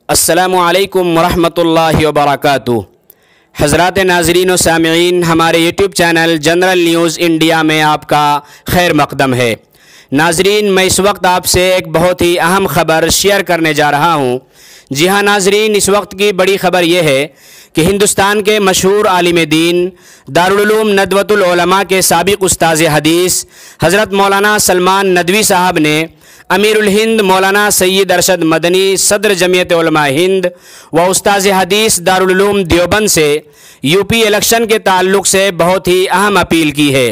अस्सलामुअलैकुम वरहमतुल्लाहि वबरकातुहू। हज़रात नाज़रीन व सामिईन, हमारे YouTube channel general news India में आपका खैर मक़दम है। नाज़रीन, मैं इस वक्त आपसे एक बहुत ही अहम ख़बर शेयर करने जा रहा हूँ। जी हाँ नाज़रीन, इस वक्त की बड़ी ख़बर यह है कि हिंदुस्तान के मशहूर आलिम दीन दारुल उलूम नदवतुल उलमा के साबिक़ उस्ताज़ हदीस हज़रत मौलाना सलमान नदवी साहब ने अमीरुल हिंद मौलाना सैयद अरशद मदनी सदर जमीयत उलमा हिंद व उस्ताज़ हदीस दारुल उलूम देवबंद से यूपी इलेक्शन के ताल्लुक़ से बहुत ही अहम अपील की है।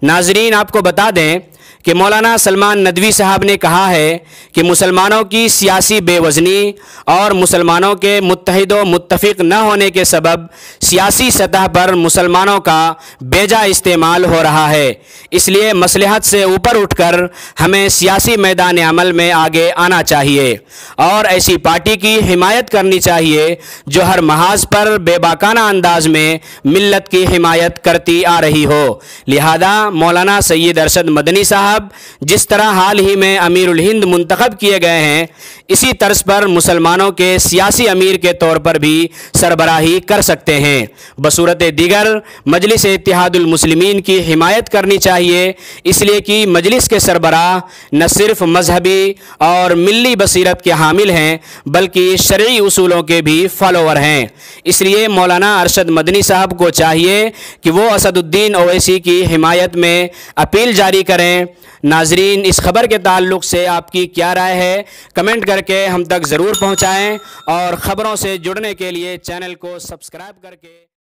नाज़रीन, आपको बता दें कि मौलाना सलमान नदवी साहब ने कहा है कि मुसलमानों की सियासी बेवज़नी और मुसलमानों के मुत्तहिद व मुत्तफ़िक़ न होने के सबब सियासी सतह पर मुसलमानों का बेजा इस्तेमाल हो रहा है। इसलिए मसलहत से ऊपर उठकर हमें सियासी मैदान अमल में आगे आना चाहिए और ऐसी पार्टी की हिमायत करनी चाहिए जो हर महाज पर बेबाकाना अंदाज में मिल्लत की हिमायत करती आ रही हो। लिहाजा मौलाना सैयद अरशद मदनी साहब जिस तरह हाल ही में अमीरुल हिंद मुंतखब किए गए हैं, इसी तर्ज पर मुसलमानों के सियासी अमीर के तौर पर भी सरबराही कर सकते हैं। बसूरत दीगर मजलिस इत्तेहादुल मुस्लिमीन की हिमायत करनी चाहिए, इसलिए कि मजलिस के सरबराह न सिर्फ मजहबी और मिल्ली बसीरत के हामिल हैं बल्कि शरई उसूलों के भी फॉलोवर हैं। इसलिए मौलाना अरशद मदनी साहब को चाहिए कि वो असदुद्दीन ओवैसी की हिमायत में अपील जारी करें। नाजरीन, इस खबर के ताल्लुक़ से आपकी क्या राय है, कमेंट करके हम तक ज़रूर पहुँचाएँ और ख़बरों से जुड़ने के लिए चैनल को सब्सक्राइब करके